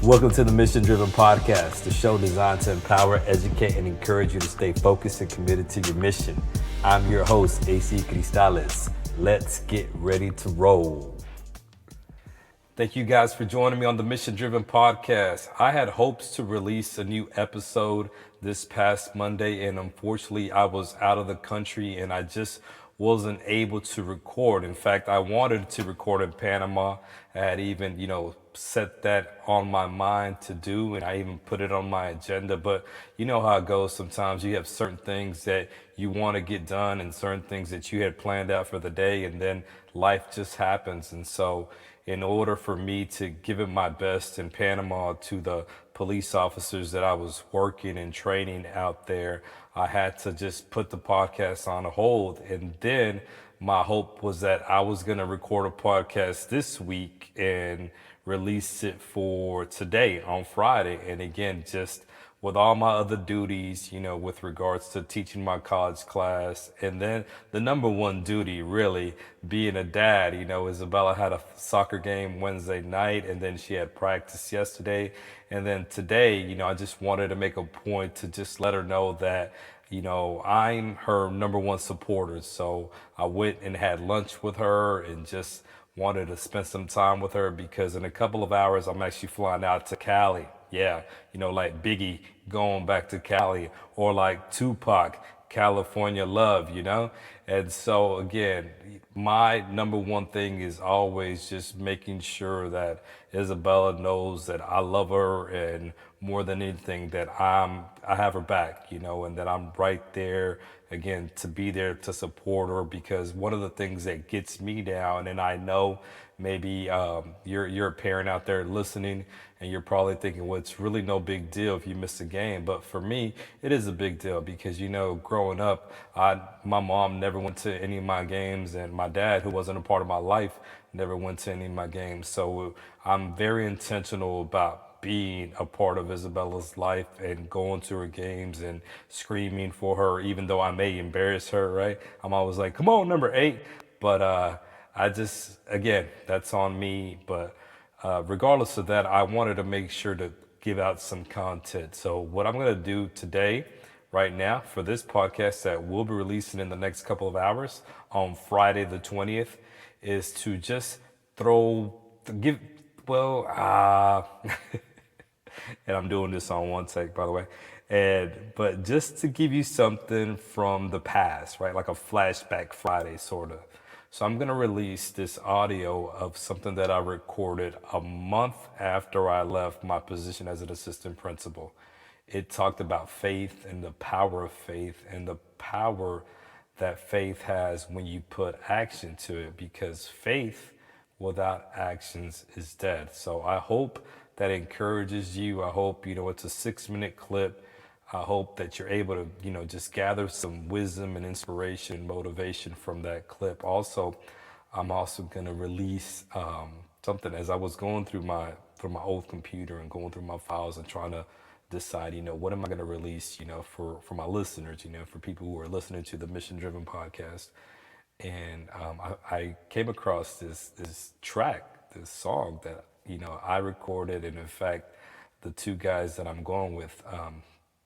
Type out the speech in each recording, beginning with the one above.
Welcome to the Mission Driven Podcast, the show designed to empower, educate, and encourage you to stay focused and committed to your mission. I'm your host, AC Cristales. Let's get ready to roll. Thank you guys for joining me on the Mission Driven Podcast. I had hopes to release a new episode this past Monday, and unfortunately, I was out of the country and I just wasn't able to record. In fact, I wanted to record in Panama. I had even, set that on my mind to do, and I even put it on my agenda. But you know how it goes sometimes. You have certain things that you want to get done and certain things that you had planned out for the day, and then life just happens. And so in order for me to give it my best in Panama to the police officers that I was working and training out there, I had to just put the podcast on hold. And then my hope was that I was going to record a podcast this week and release it for today on Friday. And again, just with all my other duties, with regards to teaching my college class. And then the number one duty really being a dad. Isabella had a soccer game Wednesday night, and then she had practice yesterday. And then today, I just wanted to make a point to just let her know that I'm her number one supporter. So I went and had lunch with her and just wanted to spend some time with her, because in a couple of hours I'm actually flying out to Cali. Yeah, like Biggie going back to Cali, or like Tupac, California Love, And so again, my number one thing is always just making sure that Isabella knows that I love her, and more than anything that I have her back, and that I'm right there again to be there to support her. Because one of the things that gets me down, and I know maybe you're a parent out there listening, and you're probably thinking, well, it's really no big deal if you miss a game. But for me, it is a big deal, because, growing up, my mom never went to any of my games, and my dad, who wasn't a part of my life, never went to any of my games. So I'm very intentional about being a part of Isabella's life and going to her games and screaming for her, even though I may embarrass her, right? I'm always like, come on, number 8. But I just, again, that's on me. But regardless of that, I wanted to make sure to give out some content. So what I'm going to do today, right now, for this podcast that we'll be releasing in the next couple of hours on Friday the 20th, is to just and I'm doing this on one take, by the way. But just to give you something from the past, right? Like a flashback Friday, sort of. So I'm going to release this audio of something that I recorded a month after I left my position as an assistant principal. It talked about faith and the power of faith, and the power that faith has when you put action to it, because faith without actions is dead. So I hope that encourages you. I hope, it's a 6-minute clip. I hope that you're able to, just gather some wisdom and inspiration, motivation from that clip. Also, I'm also going to release something as I was going through my old computer and going through my files and trying to decide, what am I going to release, for my listeners, for people who are listening to the Mission Driven Podcast. And I came across this track, this song that, I recorded. And in fact, the two guys that I'm going with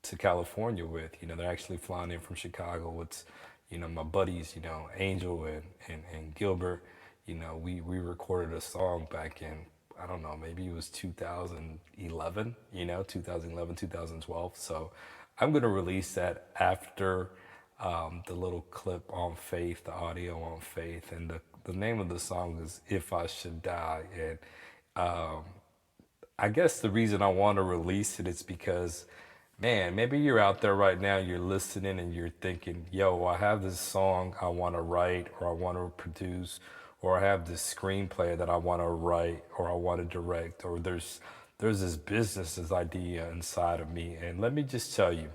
to California with, they're actually flying in from Chicago. It's, my buddies, Angel and Gilbert, we recorded a song back in, I don't know, maybe it was 2011, 2011, 2012. So I'm going to release that after the little clip on faith, the audio on faith. And the name of the song is If I Should Die. And I guess the reason I want to release it is because, man, maybe you're out there right now, you're listening and you're thinking, yo, I have this song I want to write, or I want to produce, or I have this screenplay that I want to write, or I want to direct, or there's this business, this idea inside of me. And let me just tell you,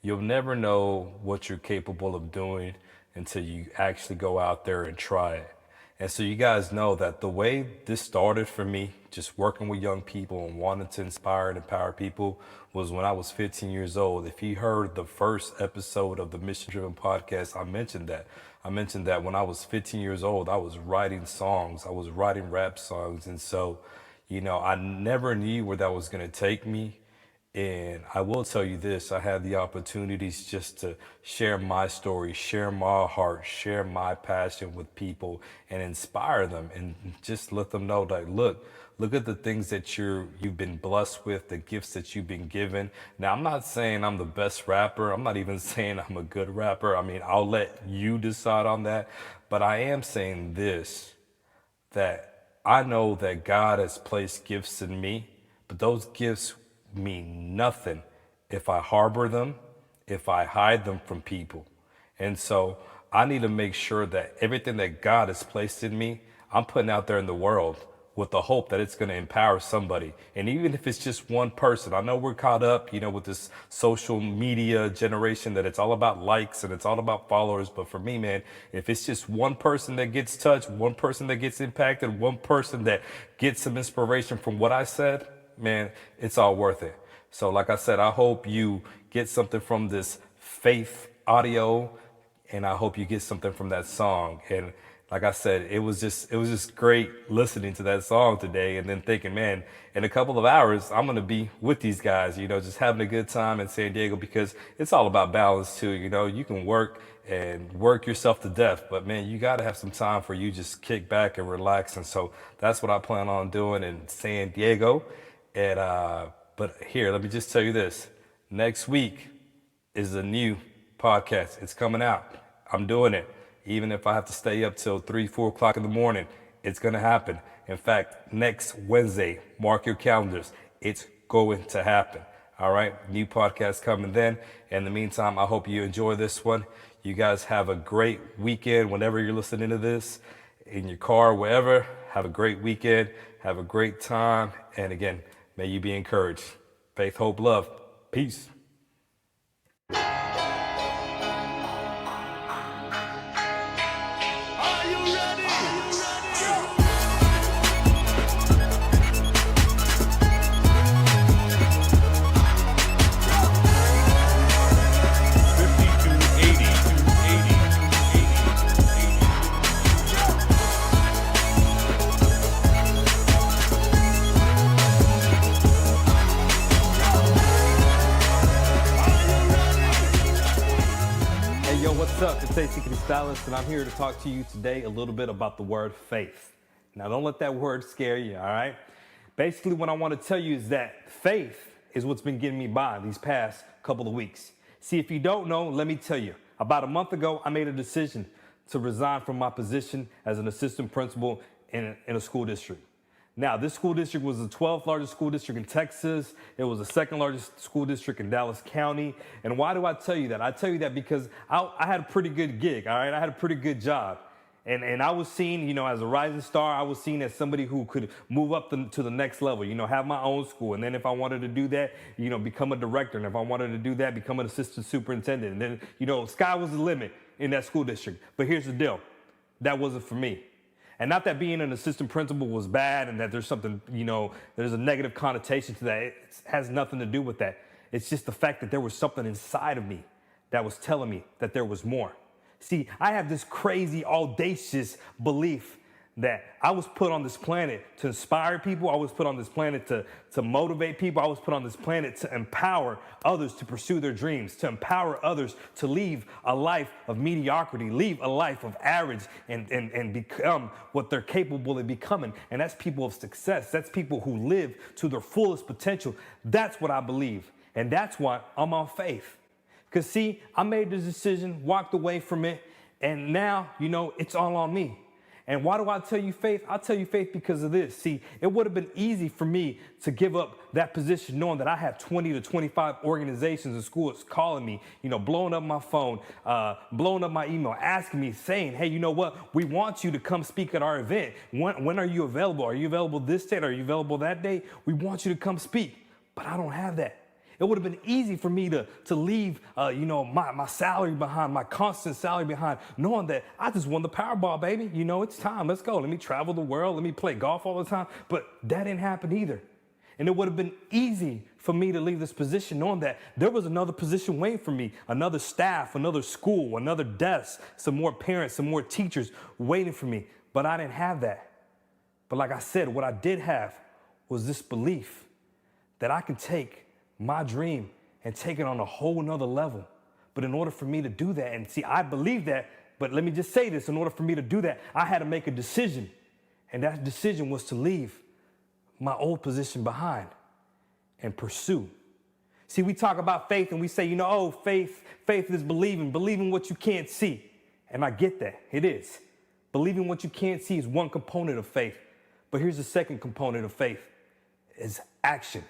you'll never know what you're capable of doing until you actually go out there and try it. And so you guys know that the way this started for me, just working with young people and wanting to inspire and empower people, was when I was 15 years old. If you heard the first episode of the Mission Driven Podcast, I mentioned that. I mentioned that when I was 15 years old, I was writing songs. I was writing rap songs. And so, I never knew where that was going to take me. And I will tell you this, I had the opportunities just to share my story, share my heart, share my passion with people and inspire them and just let them know that look at the things that you've been blessed with, the gifts that you've been given. Now, I'm not saying I'm the best rapper. I'm not even saying I'm a good rapper. I mean, I'll let you decide on that. But I am saying this, that I know that God has placed gifts in me, but those gifts mean nothing if I harbor them, if I hide them from people. And so I need to make sure that everything that God has placed in me, I'm putting out there in the world with the hope that it's going to empower somebody. And even if it's just one person, I know we're caught up, with this social media generation that it's all about likes and it's all about followers. But for me, man, if it's just one person that gets touched, one person that gets impacted, one person that gets some inspiration from what I said, man, it's all worth it. So like I said, I hope you get something from this faith audio, and I hope you get something from that song. And like I said, it was just great listening to that song today and then thinking, man, in a couple of hours, I'm going to be with these guys, just having a good time in San Diego, because it's all about balance too. You can work and work yourself to death, but man, you got to have some time for you just kick back and relax. And so that's what I plan on doing in San Diego. And, but here, let me just tell you this. Next week is a new podcast. It's coming out. I'm doing it. Even if I have to stay up till 3, 4 o'clock in the morning, it's going to happen. In fact, next Wednesday, mark your calendars. It's going to happen. All right. New podcast coming then. In the meantime, I hope you enjoy this one. You guys have a great weekend whenever you're listening to this, in your car, wherever. Have a great weekend. Have a great time. And again, may you be encouraged. Faith, hope, love. Peace. What's up? It's AC Cristales, and I'm here to talk to you today a little bit about the word faith. Now, don't let that word scare you, all right? Basically, what I want to tell you is that faith is what's been getting me by these past couple of weeks. See, if you don't know, let me tell you. About a month ago, I made a decision to resign from my position as an assistant principal in a school district. Now, this school district was the 12th largest school district in Texas. It was the second largest school district in Dallas County. And why do I tell you that? I tell you that because I had a pretty good gig, all right? I had a pretty good job. And I was seen, as a rising star. I was seen as somebody who could move up to the next level, have my own school. And then if I wanted to do that, become a director. And if I wanted to do that, become an assistant superintendent. And then, sky was the limit in that school district. But here's the deal. That wasn't for me. And not that being an assistant principal was bad and that there's something, there's a negative connotation to that. It has nothing to do with that. It's just the fact that there was something inside of me that was telling me that there was more. See, I have this crazy, audacious belief that I was put on this planet to inspire people. I was put on this planet to motivate people. I was put on this planet to empower others to pursue their dreams, to empower others to leave a life of mediocrity, leave a life of average, and become what they're capable of becoming. And that's people of success. That's people who live to their fullest potential. That's what I believe. And that's why I'm on faith. Because see, I made this decision, walked away from it, and now, it's all on me. And why do I tell you faith? I tell you faith because of this. See, it would have been easy for me to give up that position knowing that I have 20 to 25 organizations and schools calling me, blowing up my phone, blowing up my email, asking me, saying, hey, you know what? We want you to come speak at our event. When are you available? Are you available this date? Are you available that day? We want you to come speak. But I don't have that. It would have been easy for me to leave, my salary behind, my constant salary behind, knowing that I just won the Powerball, baby. It's time. Let's go. Let me travel the world. Let me play golf all the time. But that didn't happen either. And it would have been easy for me to leave this position knowing that there was another position waiting for me, another staff, another school, another desk, some more parents, some more teachers waiting for me. But I didn't have that. But like I said, what I did have was this belief that I can take my dream and take it on a whole nother level. But in order for me to do that, and see, I believe that, but let me just say this, in order for me to do that, I had to make a decision. And that decision was to leave my old position behind and pursue. See, we talk about faith and we say, faith is believing what you can't see. And I get that, it is. Believing what you can't see is one component of faith. But here's the second component of faith, is action.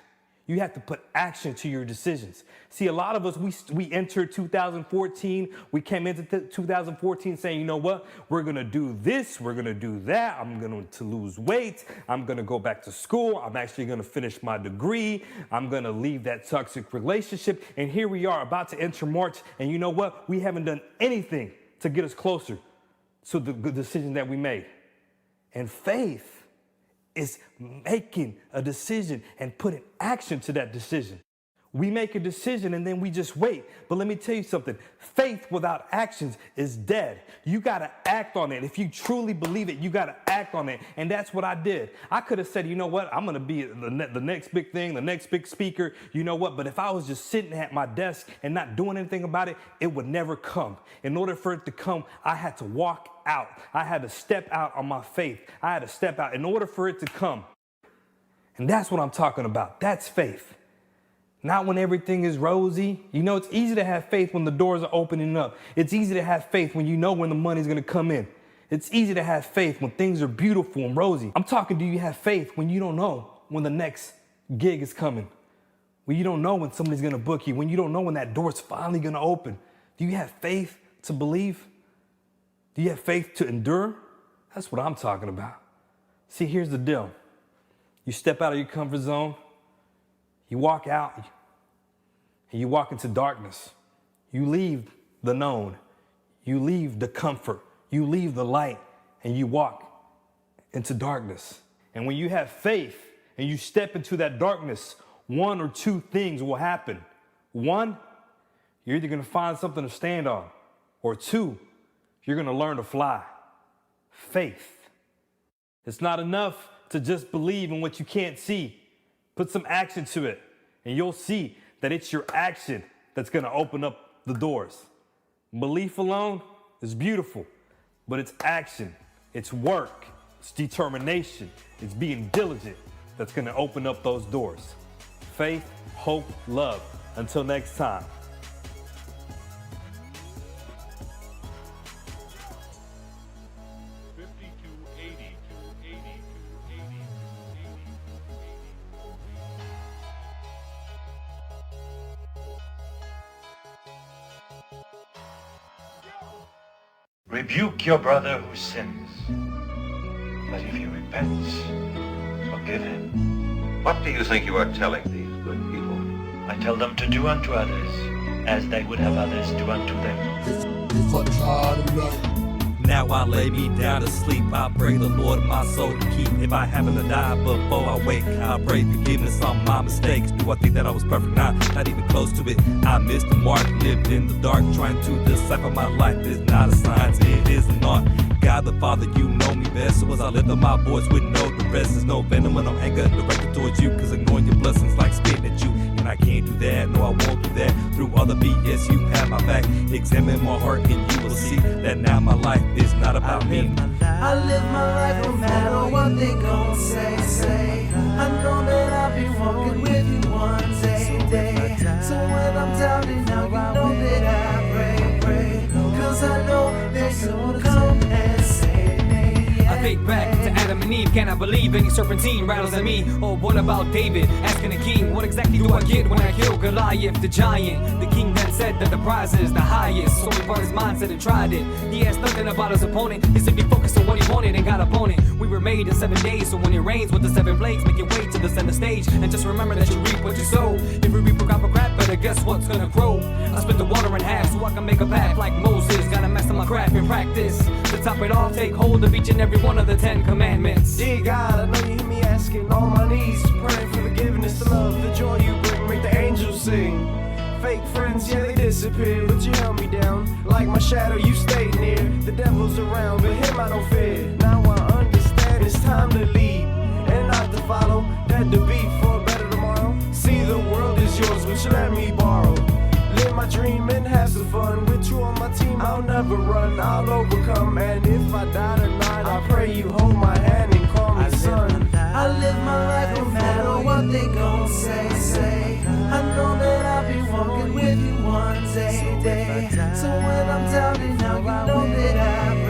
You have to put action to your decisions. See, a lot of us, we entered 2014. We came into 2014 saying, you know what? We're going to do this. We're going to do that. I'm going to lose weight. I'm going to go back to school. I'm actually going to finish my degree. I'm going to leave that toxic relationship. And here we are about to enter March. And you know what? We haven't done anything to get us closer to the good decision that we made. And faith is making a decision and putting action to that decision. We make a decision and then we just wait. But let me tell you something. Faith without actions is dead. You got to act on it. If you truly believe it, you got to act on it. And that's what I did. I could have said, you know what? I'm going to be the next big thing, the next big speaker. You know what? But if I was just sitting at my desk and not doing anything about it, it would never come. In order for it to come, I had to walk out. I had to step out on my faith. I had to step out in order for it to come. And that's what I'm talking about. That's faith. Not when everything is rosy. It's easy to have faith when the doors are opening up. It's easy to have faith when you know when the money's going to come in. It's easy to have faith when things are beautiful and rosy. I'm talking, do you have faith when you don't know when the next gig is coming? When you don't know when somebody's going to book you? When you don't know when that door's finally going to open? Do you have faith to believe? Do you have faith to endure? That's what I'm talking about. See, here's the deal. You step out of your comfort zone. You walk out and you walk into darkness. You leave the known. You leave the comfort. You leave the light and you walk into darkness. And when you have faith and you step into that darkness, one or two things will happen. One, you're either going to find something to stand on, or two, you're going to learn to fly. Faith. It's not enough to just believe in what you can't see. Put some action to it, and you'll see that it's your action that's going to open up the doors. Belief alone is beautiful, but it's action, it's work, it's determination, it's being diligent that's going to open up those doors. Faith, hope, love. Until next time. Rebuke your brother who sins, but if he repents, forgive him. What do you think you are telling these good people? I tell them to do unto others as they would have others do unto them. Now I lay me down to sleep. I pray the Lord my soul to keep. If I happen to die before I wake, I pray forgiveness on my mistakes. Do I think that I was perfect? Not even close to it. I missed the mark, lived in the dark, trying to decipher my life. It's not a science, it is an art. God the Father, you know me best. So as I lift up my voice with no the rest, there's no venom or no anger directed towards you, cause ignoring your blessings like spitting at you. And I can't do that, no I won't do that. Through all the BS you have my back. Examine my heart and you will see that now my life is not about me. I live my life no matter what they gon' say. I know that I'll be walking with you one day. So when I'm down and out, you know that I pray. Cause I know that you'll come and save me. I think back to Adam and Eve. Can I believe any serpentine rattles at me? Or what about David asking the king, what exactly do I get when I kill Goliath the giant? The king then said that the prize is the highest, so he brought his mindset and tried it. He asked nothing about his opponent. He simply focused on what he wanted and got upon it. We were made in 7 days, so when it rains with the 7 plagues, make your way to the center stage and just remember that you reap what you sow. If you reap a crop of crap, better guess what's gonna grow. I split the water in half so I can make a path like Moses. Gotta master my craft and practice. To top it off, take hold of each and every one of the 10 commandments. Dear God, I know you hear me asking on my knees, praying for forgiveness, the love, the joy you bring, make the angels sing. Fake friends, yeah, they disappear, but you held me down. Like my shadow, you stayed near. The devil's around, but him I don't fear. Now I understand it's time to lead and not to follow. dead to be for a better tomorrow. See, the world is yours, but you let me borrow. Live my dream and have some fun. With you on my team, I'll never run, I'll overcome. And if I die tonight, I pray you hold my hand and call me son. I live my life no matter what they gon' say. I know that I'll be walking with you one day. So when I'm down and out, you know that I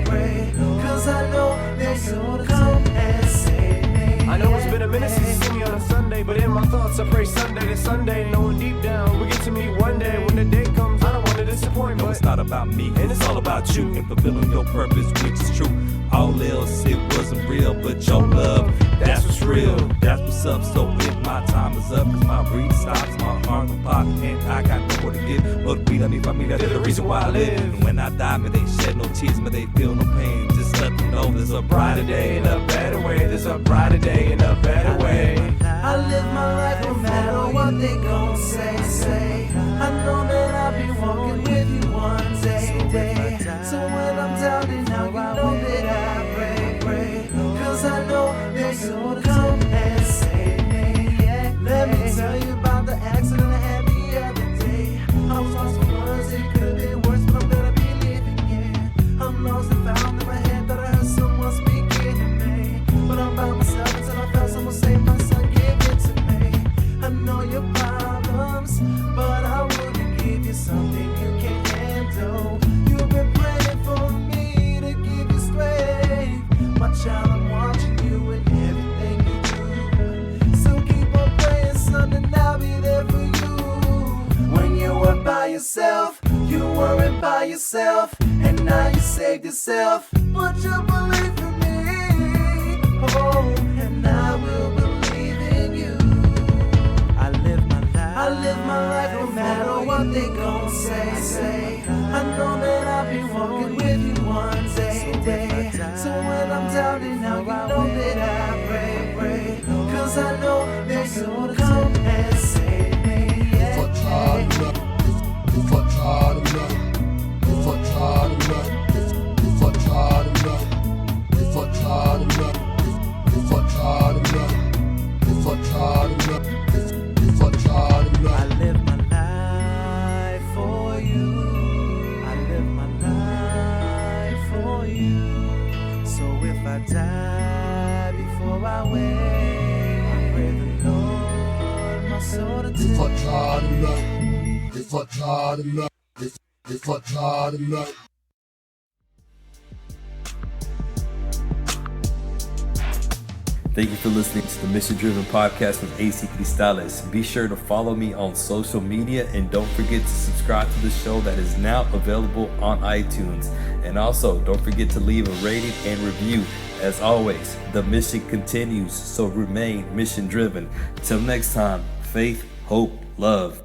pray. Cause I know that you'll come and save me. I know it's been a minute since you see me on a Sunday, but in my thoughts I pray Sunday to Sunday, knowing deep down we get to meet one day. When the day comes, I don't want to disappoint. No, it's not about me, and it's all about you and fulfilling your purpose, which is true. All else, it wasn't real, but your love, that's what's real. That's what's up. So if my time is up, cause my breathing stops, my heart will pop, and I got nowhere to give. But breathe on me, family, that's the reason why I live. And when I die, may they shed no tears, may they feel no pain. Just let them know there's a brighter day and a better way. There's a brighter day and a better way. I live my life no matter what they gon' say. I know that I'll be walking with you one day. So when I'm down and out, you know that I pray. Cause I know that you'll come and save me. Yeah. Let me tell you about the accident I had the other day. I was lost for words, it could've been worse, but I'm better be living, yeah. I'm lost and found in my head, thought I heard someone speaking to me. But I'm by myself until I found someone say, my son, give it to me. I know your problems, but I wouldn't give you something you can't handle. You've been praying for me to give you strength. My child, I'm watching you in everything you do. So keep on praying, son, and I'll be there for you. When you were by yourself, you weren't by yourself, and now you saved yourself. Put your belief in me, oh, and I will believe in you. I live my life no matter what they gon' say. I know that I'll be walking with you one day. So when I'm down and out, you know that I pray. Cause I know that you'll come and save me. Yeah. If I try tonight, if I try tonight, if I try tonight, if I try tonight, if I try tonight, if I try tonight, if I try tonight, if I try tonight. I live my life for you. I live my life for you. So if I die before I wake, I pray the Lord my soul to take. If I try tonight, if I try tonight, if I try tonight. Thank you for listening to the Mission Driven Podcast with AC Cristales. Be sure to follow me on social media and don't forget to subscribe to the show that is now available on iTunes. And also, don't forget to leave a rating and review. As always, the mission continues, so remain mission driven. Till next time, faith, hope, love.